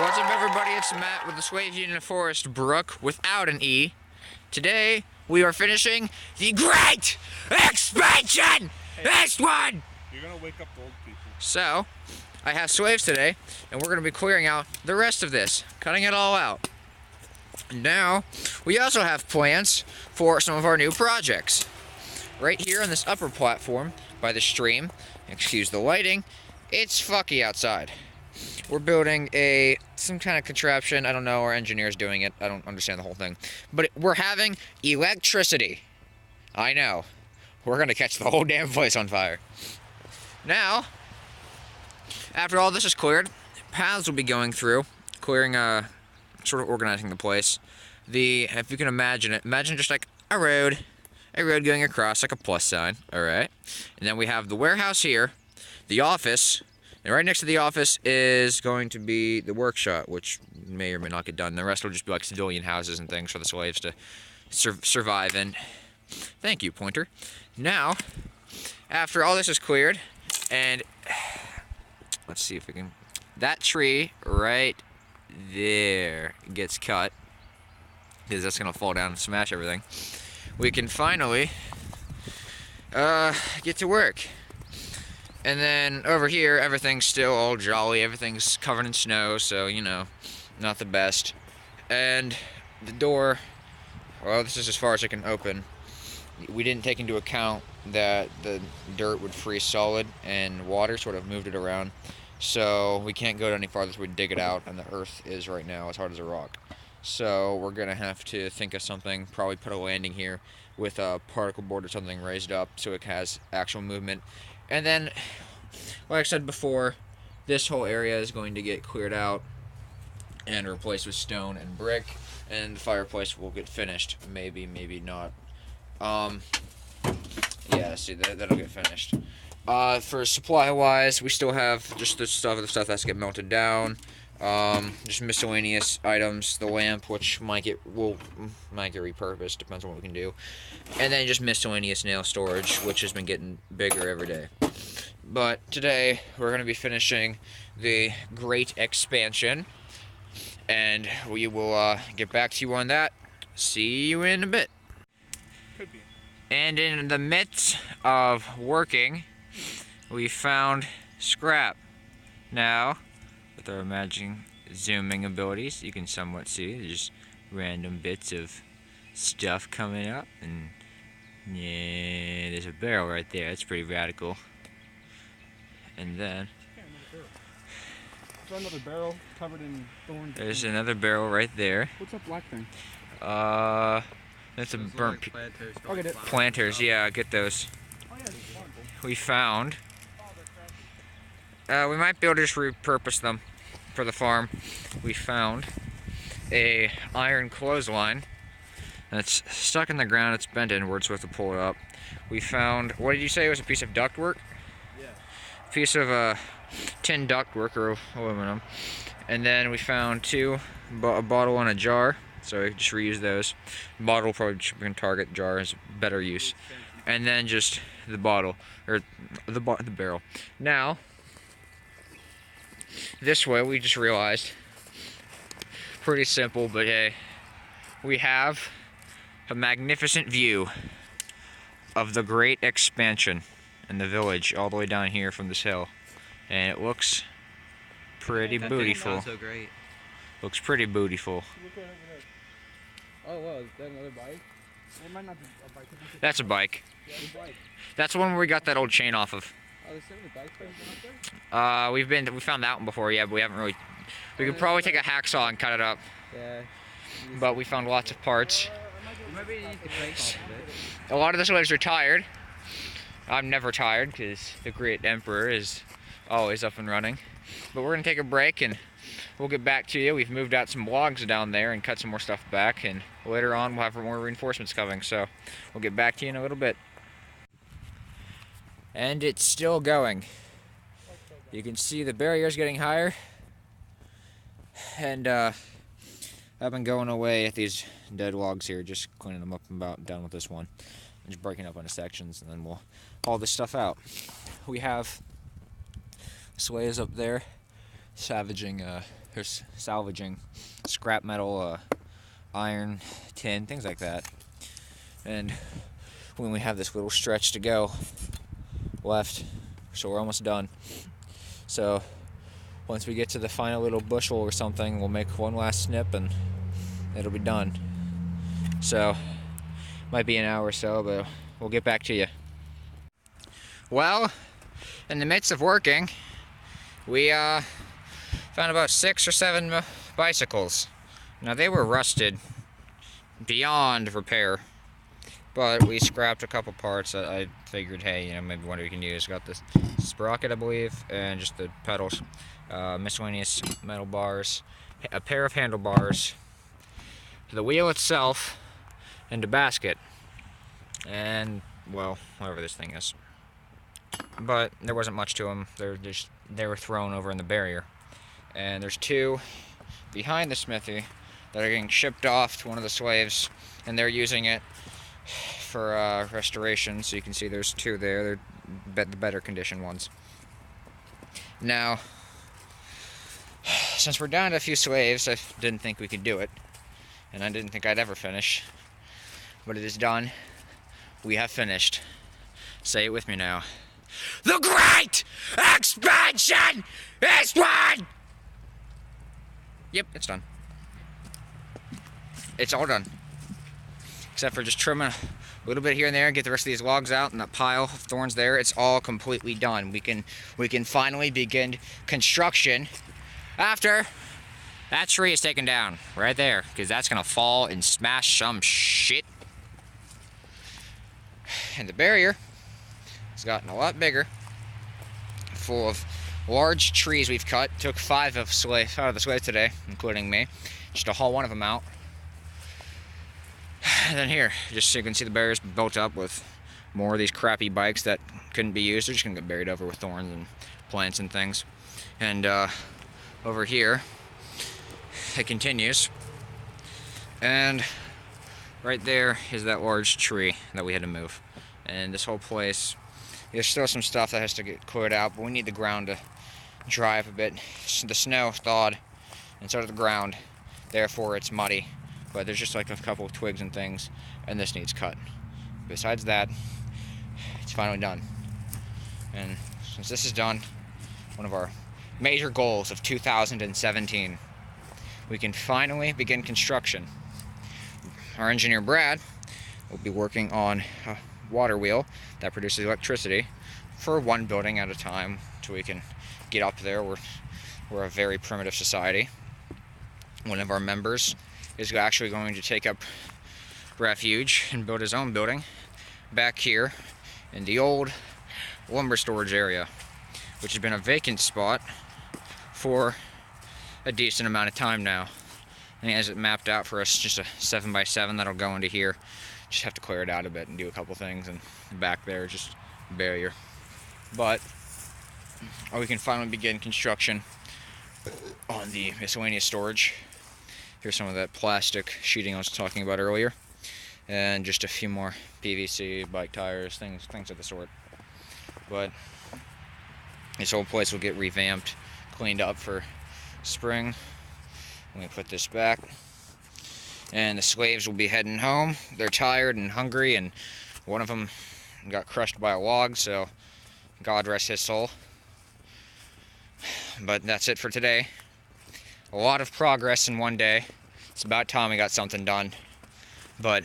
What's up, everybody? It's Matt with the Swave Union Forest Brook without an E. Today, we are finishing the Great Expansion Eastward! You're gonna wake up the old people. So, I have swaves today, and we're gonna be clearing out the rest of this, cutting it all out. Now, we also have plans for some of our new projects. Right here on this upper platform by the stream, excuse the lighting, it's fucky outside. We're building some kind of contraption. I don't know, our engineer's doing it. I don't understand the whole thing. But we're having electricity. I know. We're gonna catch the whole damn place on fire. Now, after all this is cleared, paths will be going through, clearing, sort of organizing the place. If you can imagine it, imagine just like a road going across like a plus sign, alright? And then we have the warehouse here, the office, and right next to the office is going to be the workshop, which may or may not get done. The rest will just be like civilian houses and things for the slaves to survive in. Thank you, Pointer. Now, after all this is cleared, and let's see if we can... That tree right there gets cut, because that's going to fall down and smash everything. We can finally get to work. And then over here, everything's still all jolly. Everything's covered in snow, so, you know, not the best. And the door, well, this is as far as it can open. We didn't take into account that the dirt would freeze solid and water sort of moved it around. So we can't go any farther, so we dig it out, and the earth is right now as hard as a rock. So we're going to have to think of something, probably put a landing here with a particle board or something raised up so it has actual movement. And then, like I said before, this whole area is going to get cleared out and replaced with stone and brick, and the fireplace will get finished. Maybe, maybe not. Yeah, see, that'll get finished. For supply-wise, we still have just the stuff that's get melted down. Just miscellaneous items, the lamp, which might get repurposed, depends on what we can do, and then just miscellaneous nail storage, which has been getting bigger every day. But today we're going to be finishing the Great Expansion, and we will get back to you on that. See you in a bit. Could be. And in the midst of working, we found scrap. Now, with our imagining zooming abilities, you can somewhat see there's random bits of stuff coming up, and yeah, there's a barrel right there. That's pretty radical. And then There's another barrel covered in thorns. there's another barrel right there. What's that black thing? That's a burnt Planters. I'll get it. planters. Yeah, get those. Oh yeah, it's wonderful. We found. We might be able to just repurpose them for the farm. We found a iron clothesline that's stuck in the ground. It's bent inwards, so we have to pull it up. We found, what did you say it was, a piece of ductwork? Yeah. A piece of tin ductwork or aluminum. And then we found a bottle and a jar, so we just reuse those. Bottle probably should be in target, jar is better use. And then just the bottle, or the barrel. Now, this way, we just realized, pretty simple, but hey, we have a magnificent view of the Great Expansion and the village all the way down here from this hill, and it looks pretty beautiful. So great. Looks pretty beautiful. Look right over there. Oh, wow, is that another bike? It might not be a bike. That's a bike. Yeah, it's a bike. That's the one where we got that old chain off of. Oh, there's so many bike frames out there? We found that one before, yeah, but we haven't really. We could probably take a hacksaw and cut it up. Yeah. But we found lots of parts. Maybe you need the crank off of it. A lot of the slaves are tired. I'm never tired because the Great Emperor is always up and running. But we're gonna take a break and we'll get back to you. We've moved out some logs down there and cut some more stuff back, and later on we'll have more reinforcements coming. So we'll get back to you in a little bit. And it's still going. You can see the barrier's getting higher, and I've been going away at these dead logs here, just cleaning them up and about done with this one. Just breaking up into sections, and then we'll haul this stuff out. We have sways up there salvaging scrap metal, iron, tin, things like that. And when we have this little stretch to go left, so we're almost done. So once we get to the final little bushel or something, we'll make one last snip and it'll be done. So might be an hour or so, but we'll get back to you. Well, in the midst of working, we found about 6 or 7 bicycles. Now they were rusted beyond repair, but we scrapped a couple parts that I figured, hey, you know, maybe one we can use. Got this sprocket, I believe, and just the pedals, miscellaneous metal bars, a pair of handlebars, the wheel itself, and a basket, and, well, whatever this thing is. But there wasn't much to them. They were thrown over in the barrier. And there's 2 behind the smithy that are getting shipped off to one of the slaves, and they're using it for restoration. So you can see there's 2 there. They're the better condition ones. Now, since we're down to a few slaves, I didn't think we could do it, and I didn't think I'd ever finish. But it is done. We have finished. Say it with me now. The Great Expansion Eastward! Yep, it's done. It's all done. Except for just trimming a little bit here and there and get the rest of these logs out and that pile of thorns there. It's all completely done. We can finally begin construction after that tree is taken down right there, because that's gonna fall and smash some shit. And the barrier has gotten a lot bigger, full of large trees we've cut. Took 5 out of the slaves today, including me, just to haul one of them out. And then here, just so you can see the barriers built up with more of these crappy bikes that couldn't be used. They're just gonna get buried over with thorns and plants and things. And over here, it continues. And right there is that large tree that we had to move. And this whole place, there's still some stuff that has to get cleared out, but we need the ground to dry up a bit. The snow thawed, and so did the ground. Therefore, it's muddy. But there's just like a couple of twigs and things, and this needs cut. Besides that, it's finally done. And since this is done, one of our major goals of 2017, we can finally begin construction. Our engineer, Brad, will be working on a water wheel that produces electricity for one building at a time, so we can get up there. We're a very primitive society. One of our members is actually going to take up refuge and build his own building back here in the old lumber storage area, which has been a vacant spot for a decent amount of time now. And he has it mapped out for us, just a 7x7 that'll go into here. Just have to clear it out a bit and do a couple things, and back there just a barrier. But we can finally begin construction on the miscellaneous storage. Here's some of that plastic sheeting I was talking about earlier, and just a few more PVC, bike tires, things of the sort. But this whole place will get revamped, cleaned up for spring. Let me put this back. And the slaves will be heading home. They're tired and hungry, and one of them got crushed by a log, so God rest his soul. But that's it for today. A lot of progress in one day. It's about time we got something done. But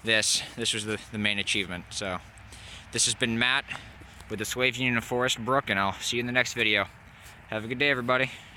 this was the main achievement. So this has been Matt with the Slave Union of Forest Brook, and I'll see you in the next video. Have a good day, everybody.